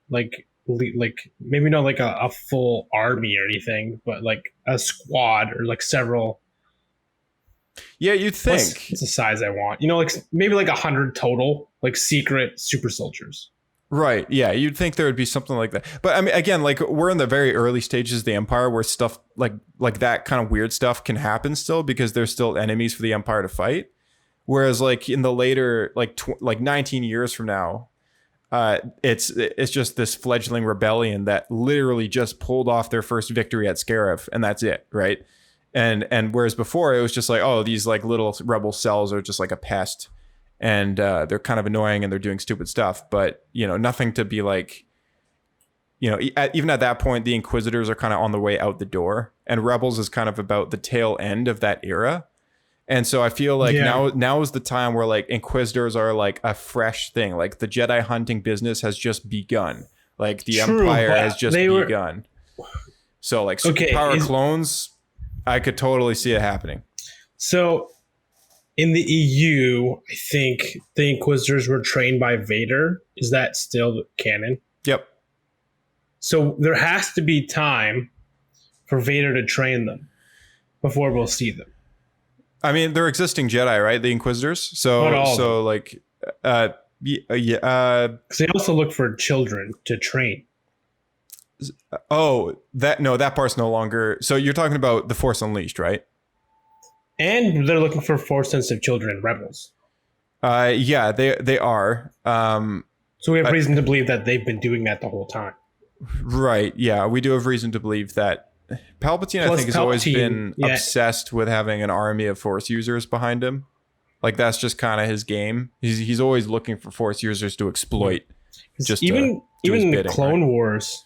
like maybe not like a full army or anything, but like a squad or like several. Yeah, you'd think. What's the size I want? You know, like maybe like 100 total, like secret super soldiers. Right. Yeah, you'd think there would be something like that. But I mean, again, like we're in the very early stages of the Empire where stuff like that kind of weird stuff can happen still, because there's still enemies for the Empire to fight. Whereas like in the later like 19 years from now, it's just this fledgling rebellion that literally just pulled off their first victory at Scarif, and that's it, right? And whereas before it was just like, oh, these like little rebel cells are just like a pest, and they're kind of annoying and they're doing stupid stuff, but you know, nothing to be like, you know, even at that point the Inquisitors are kind of on the way out the door, and Rebels is kind of about the tail end of that era. And so I feel like now is the time where like Inquisitors are like a fresh thing. Like the Jedi hunting business has just begun. Like the Empire has just begun. So like superpower clones, I could totally see it happening. So in the EU, I think the Inquisitors were trained by Vader. Is that still canon? Yep. So there has to be time for Vader to train them before we'll see them. I mean, they're existing Jedi, right? The Inquisitors. So like, because they also look for children to train. Oh, that part's no longer. So you're talking about the Force Unleashed, right? And they're looking for Force-sensitive children in Rebels. Yeah, they are. So we have reason to believe that they've been doing that the whole time. Right. Yeah, we do have reason to believe that. Palpatine, I think, has always been obsessed with having an army of Force users behind him. Like that's just kind of his game. He's always looking for Force users to exploit. Just even in the Clone Wars,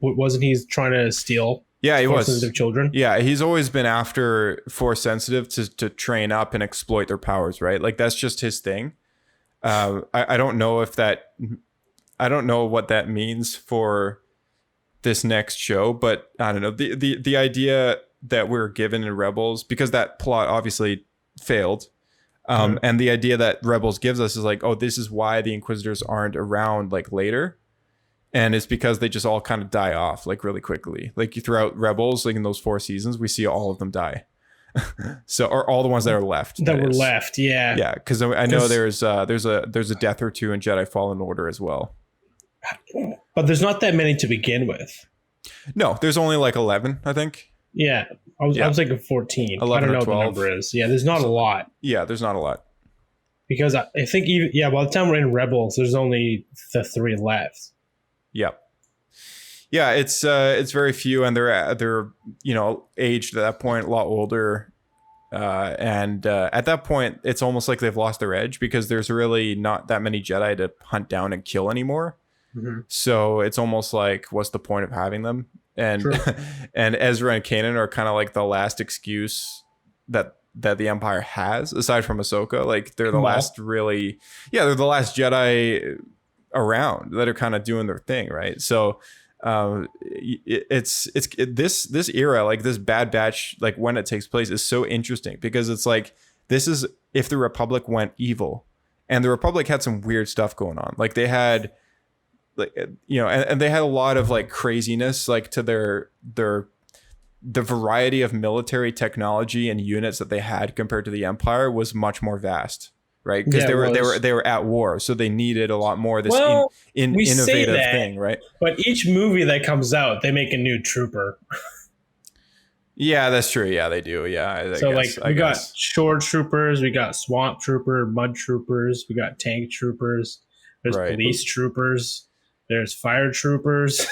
wasn't he trying to steal? Yeah, he was. Force-sensitive children. Yeah, he's always been after Force sensitive to train up and exploit their powers. Right, like that's just his thing. I don't know if that. I don't know what that means for this next show, but I don't know, the idea that we're given in Rebels, because that plot obviously failed, and the idea that Rebels gives us is like, oh, this is why the Inquisitors aren't around like later, and it's because they just all kind of die off like really quickly. Like throughout Rebels, like in those 4 seasons, we see all of them die. So, or all the ones that are left. Yeah, because I know there's a death or two in Jedi Fallen Order as well. But there's not that many to begin with. No, there's only like 11, I think. Yeah, I was thinking 14. 11 I don't know or 12. what the number is. Yeah, there's not a lot. Yeah, there's not a lot. Because I think by the time we're in Rebels, there's only the 3 left. Yep. Yeah, it's very few, and they're aged at that point, a lot older, and at that point, it's almost like they've lost their edge, because there's really not that many Jedi to hunt down and kill anymore. Mm-hmm. So it's almost like, what's the point of having them? And and Ezra and Kanan are kind of like the last excuse that the Empire has, aside from Ahsoka. Like they're the last they're the last Jedi around that are kind of doing their thing, right? So this era, like this Bad Batch, like when it takes place, is so interesting, because it's like, this is if the Republic went evil, and the Republic had some weird stuff going on. Like they had, like, you know, and they had a lot of like craziness, like to the variety of military technology and units that they had compared to the Empire was much more vast, right? Because Yeah, they were at war, so they needed a lot more of this we say innovative that, thing, right? But each movie that comes out, they make a new trooper. Yeah, that's true. Yeah, they do. Yeah, So we got shore troopers, we got swamp trooper, mud troopers, we got tank troopers. There's police troopers. There's fire troopers.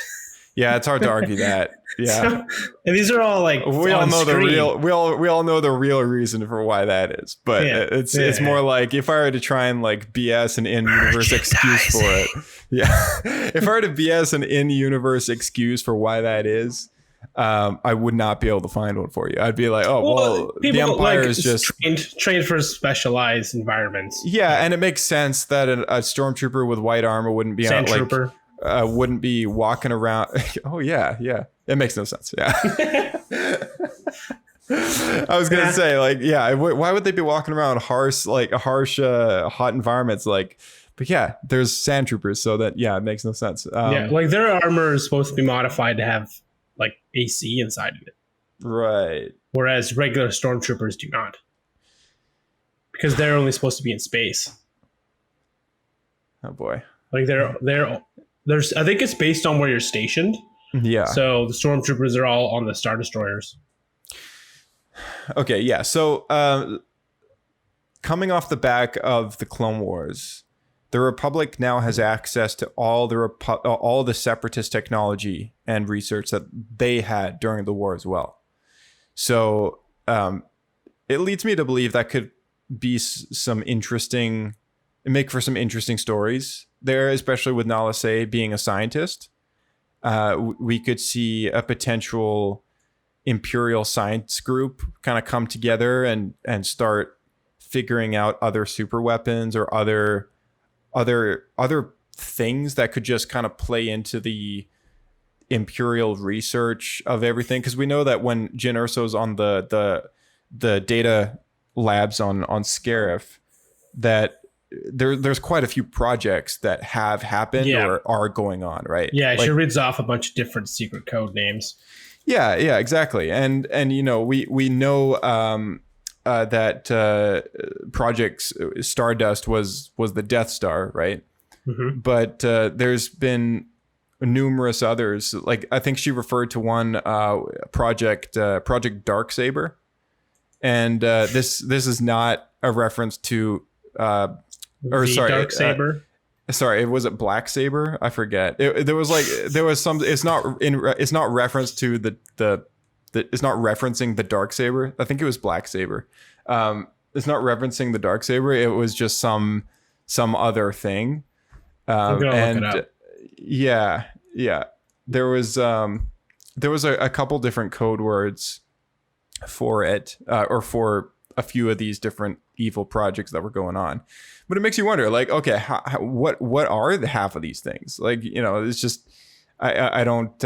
Yeah, it's hard to argue that. Yeah, so, and these are all like we all know the real. We all know the real reason for why that is. But it's more like if I were to try and like BS an in-universe excuse for it. Yeah, if I were to BS an in-universe excuse for why that is. I would not be able to find one for you. I'd be like, the Empire is just trained for specialized environments. Yeah, and it makes sense that a stormtrooper with white armor wouldn't be wouldn't be walking around. Oh yeah, it makes no sense. Yeah. I was gonna say why would they be walking around harsh hot environments like? But yeah, there's sand troopers, so that it makes no sense. Their armor is supposed to be modified to have like AC inside of it, right? Whereas regular stormtroopers do not, because they're only supposed to be in space. Oh boy! Like there's I think it's based on where you're stationed. Yeah. So the stormtroopers are all on the Star Destroyers. Okay. Yeah. So coming off the back of the Clone Wars, the Republic now has access to all the Separatist technology and research that they had during the war as well. So it leads me to believe that could be make for some interesting stories there, especially with Nala Se being a scientist. We could see a potential Imperial science group kind of come together and start figuring out other super weapons or other things that could just kind of play into the Imperial research of everything, because we know that when Jyn Erso's on the data labs on Scarif, that there's quite a few projects that have happened or are going on, right? Yeah, she reads off a bunch of different secret code names. Yeah, exactly. And we know that Project Stardust was the Death Star, right? Mm-hmm. But there's been numerous others. Like I think she referred to one Project Darksaber, and this is not a reference to Darksaber. Sorry, was it Black Saber? I forget. There was some. It's not reference to the. It's not referencing the Darksaber. I think it was Black Saber. It's not referencing the Darksaber. It was just some other thing. I'm gonna look it up. Yeah. There was a couple different code words for it, or for a few of these different evil projects that were going on. But it makes you wonder, like, okay, what are the half of these things? Like, it's just I don't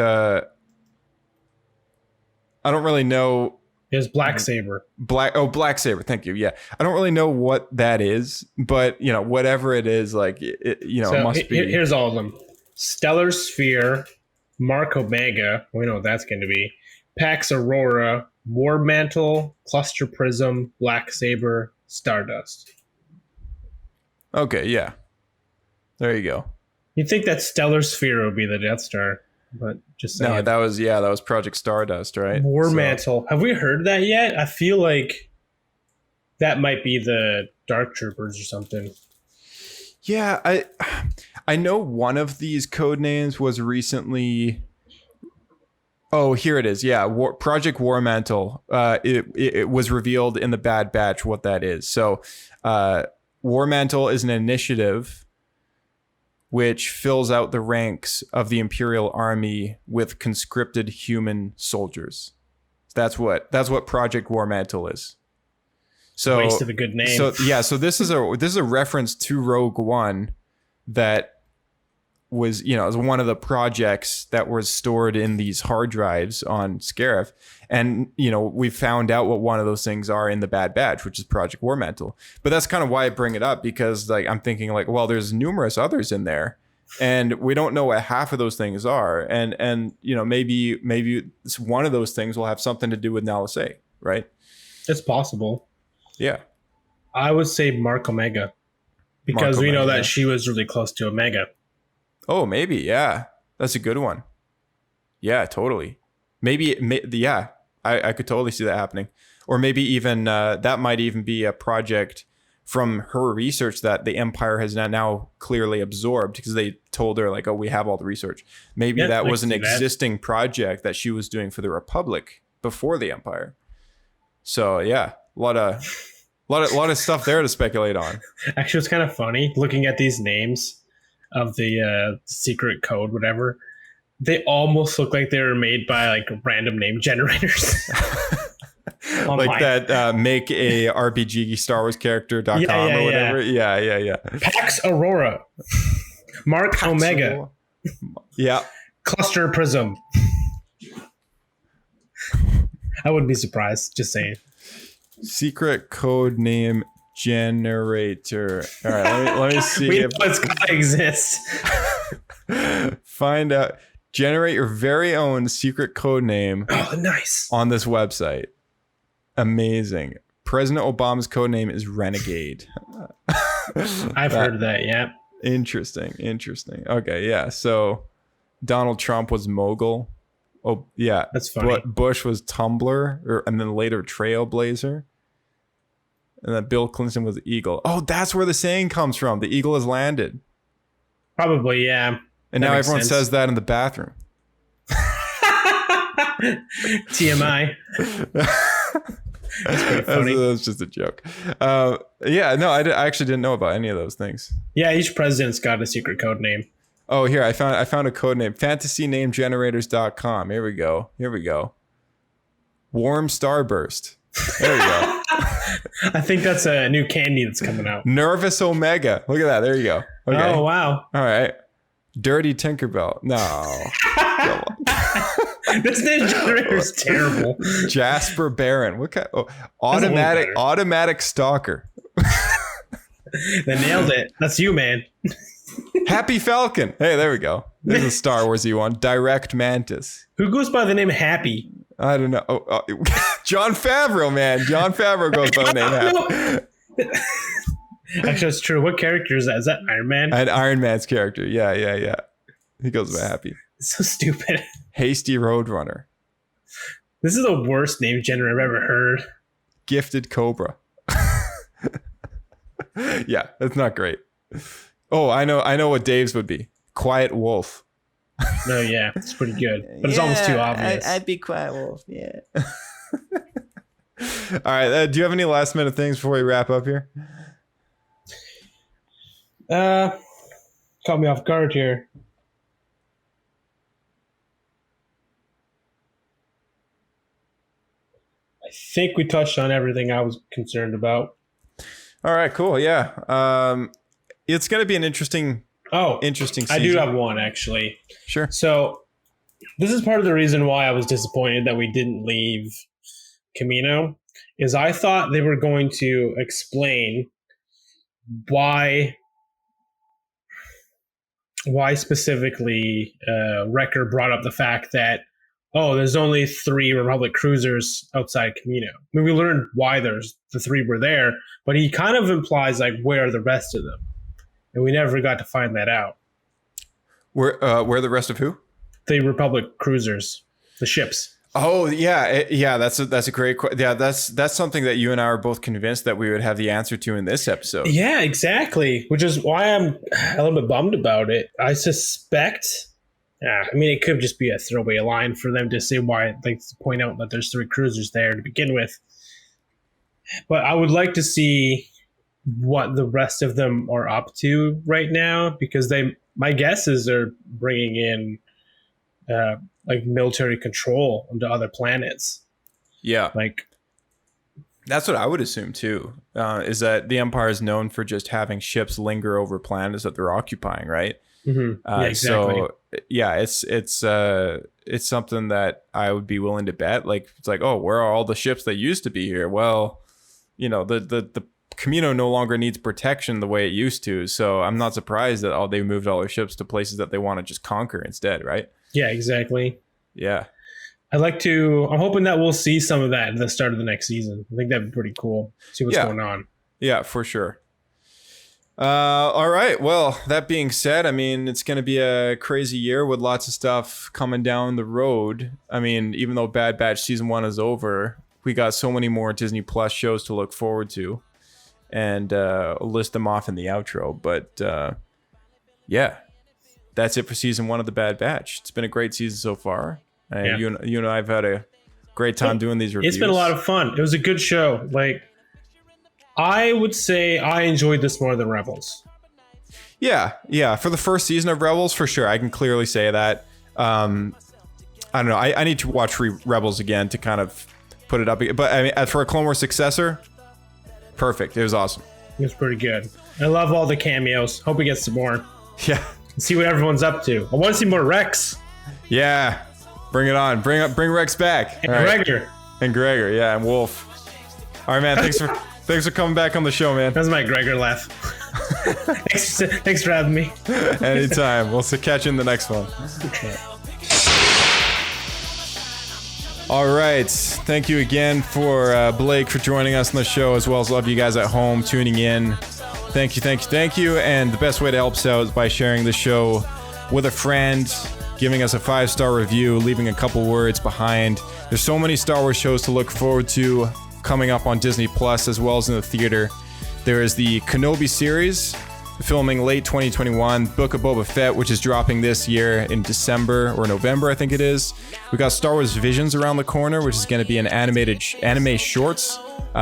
really know. It's Black Saber. Black Saber. Thank you. Yeah, I don't really know what that is, but whatever it is, like it must be. Here's all of them: Stellar Sphere, Mark Omega. We know what that's going to be. Pax Aurora, War Mantle, Cluster Prism, Black Saber, Stardust. Okay, yeah. There you go. You'd think that Stellar Sphere would be the Death Star, but just saying. No, that was Project Stardust, right? War Mantle. Have we heard that yet? I feel like that might be the Dark Troopers or something. Yeah, I know one of these code names was recently. Oh, here it is. Yeah, Project War Mantle. It was revealed in the Bad Batch what that is. So, War Mantle is an initiative which fills out the ranks of the Imperial Army with conscripted human soldiers. That's what Project War Mantle is. So waste of a good name. So this is a reference to Rogue One that was was one of the projects that was stored in these hard drives on Scarif. And, we found out what one of those things are in the Bad Batch, which is Project War Mantle. But that's kind of why I bring it up, because I'm thinking well, there's numerous others in there and we don't know what half of those things are. And maybe one of those things will have something to do with Nala Se, right? It's possible. Yeah. I would say Mark Omega. Because Mark we know Omega. that she was really close to Omega. Oh, maybe. Yeah. That's a good one. Yeah, totally. Yeah. I could totally see that happening. Or maybe even that might even be a project from her research that the Empire has now clearly absorbed, because they told her like, oh, we have all the research. Maybe that was an existing project that she was doing for the Republic before the Empire. So yeah, a lot of stuff there to speculate on. Actually, it's kind of funny looking at these names of the secret code, whatever. They almost look like they were made by like random name generators. Like that make a RPG Star Wars character.com or whatever. Yeah. Pax Aurora. Mark Pax Omega. Aurora. Yeah. Cluster Prism. I wouldn't be surprised. Just saying. Secret code name generator. All right, let me see. We know it's gotta exist. Find out. Generate your very own secret code name. Oh, nice. On this website. Amazing. President Obama's code name is Renegade. I've heard of that, yeah. Interesting. Okay, yeah. So Donald Trump was Mogul. Oh, yeah. That's funny. Bush was Tumblr, and then later Trailblazer. And then Bill Clinton was Eagle. Oh, that's where the saying comes from. The eagle has landed. Probably, yeah. And now everyone says that in the bathroom. TMI. That's pretty funny. That's just a joke. Yeah, no, I actually didn't know about any of those things. Yeah, each president's got a secret code name. Oh, here, I found a code name. FantasyNameGenerators.com. Here we go. Warm Starburst. There we go. I think that's a new candy that's coming out. Nervous Omega. Look at that. There you go. Okay. Oh, wow. All right. Dirty Tinkerbell. No. This name generator is terrible. Jasper Barron. What kind? Oh, automatic stalker. They nailed it. That's you, man. Happy Falcon. Hey, there we go. There's a Star Warsy one. Direct Mantis. Who goes by the name Happy? I don't know. Jon Favreau, man. Jon Favreau goes by the name Happy. Actually, that's true. What character is that? Is that Iron Man? And Iron Man's character. Yeah. He goes by Happy. So stupid. Hasty Roadrunner. This is the worst name generator I've ever heard. Gifted Cobra. Yeah, that's not great. Oh, I know what Dave's would be. Quiet Wolf. No, yeah, it's pretty good, but it's almost too obvious. I'd be Quiet Wolf. Yeah. All right. Do you have any last minute things before we wrap up here? Caught me off guard here. I think we touched on everything I was concerned about. All right, cool. Yeah. It's going to be an interesting season. I do have one, actually. Sure. So this is part of the reason why I was disappointed that we didn't leave Kamino, is I thought they were going to explain why specifically Wrecker brought up the fact that, there's only 3 Republic cruisers outside Kamino. I mean, we learned why the 3 were there, but he kind of implies like, where are the rest of them? And we never got to find that out. Where the rest of who? The Republic cruisers, the ships. Oh yeah. That's a great question. Yeah, that's something that you and I are both convinced that we would have the answer to in this episode. Yeah, exactly. Which is why I'm a little bit bummed about it. I suspect. I mean, it could just be a throwaway line for them to say why, like, to point out that there's 3 cruisers there to begin with. But I would like to see what the rest of them are up to right now, because my guess is they're bringing in like military control onto other planets. Yeah, like that's what I would assume too. Is that the Empire is known for just having ships linger over planets that they're occupying, right? Mm-hmm. Yeah, exactly. So yeah, it's something that I would be willing to bet. Like, it's like, where are all the ships that used to be here? Well, the Kamino no longer needs protection the way it used to. So I'm not surprised that they moved all their ships to places that they want to just conquer instead, right? Yeah, exactly. Yeah. I'm hoping that we'll see some of that at the start of the next season. I think that'd be pretty cool. See what's going on. Yeah, for sure. All right. Well, that being said, I mean, it's going to be a crazy year with lots of stuff coming down the road. I mean, even though Bad Batch season 1 is over, we got so many more Disney Plus shows to look forward to, and I'll list them off in the outro. But yeah, that's it for season 1 of the Bad Batch. It's been a great season so far. You and I have had a great time doing these reviews. It's been a lot of fun. It was a good show. Like, I would say I enjoyed this more than Rebels. Yeah. For the first season of Rebels, for sure. I can clearly say that. I don't know. I need to watch Rebels again to kind of put it up. But I mean, as for a Clone Wars successor, perfect. It was awesome. It was pretty good. I love all the cameos. Hope we get some more. Yeah. See what everyone's up to. I want to see more Rex. Yeah. Bring it on. Bring Rex back. And Gregor. Right. And Gregor, yeah, and Wolf. All right, man. Thanks for coming back on the show, man. That's my Gregor laugh. Thanks for having me. Anytime. We'll catch you in the next one. All right. Thank you again for Blake for joining us on the show, as well as love you guys at home tuning in. Thank you. And the best way to help us out is by sharing the show with a friend, giving us a 5-star review, leaving a couple words behind. There's so many Star Wars shows to look forward to coming up on Disney Plus as well as in the theater. There is the Kenobi series, filming late 2021, Book of Boba Fett, which is dropping this year in December or November, I think it is. We got Star Wars Visions around the corner, which is going to be an anime shorts,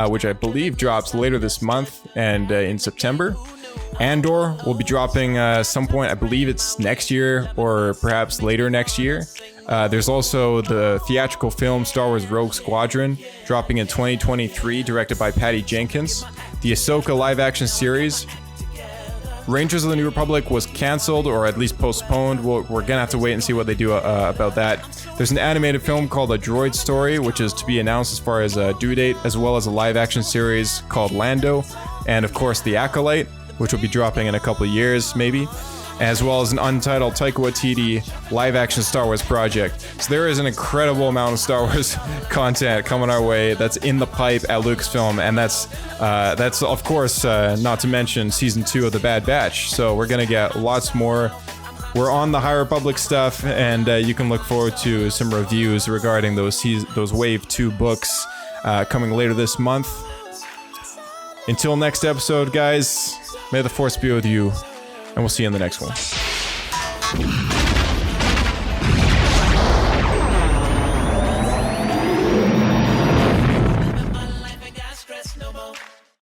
which I believe drops later this month and in September. Andor will be dropping some point, I believe it's next year or perhaps later next year. There's also the theatrical film Star Wars Rogue Squadron dropping in 2023, directed by Patty Jenkins. The Ahsoka live-action series Rangers of the New Republic was canceled or at least postponed. We're gonna have to wait and see what they do about that. There's an animated film called A Droid Story, which is to be announced as far as a due date, as well as a live-action series called Lando, and of course The Acolyte, which will be dropping in a couple of years, maybe, as well as an untitled Taika Waititi live-action Star Wars project. So there is an incredible amount of Star Wars content coming our way that's in the pipe at Lucasfilm, and that's of course not to mention season 2 of the Bad Batch. So we're gonna get lots more. We're on the High Republic stuff, and you can look forward to some reviews regarding those Wave 2 books coming later this month. Until next episode, guys, may the Force be with you, and we'll see you in the next one.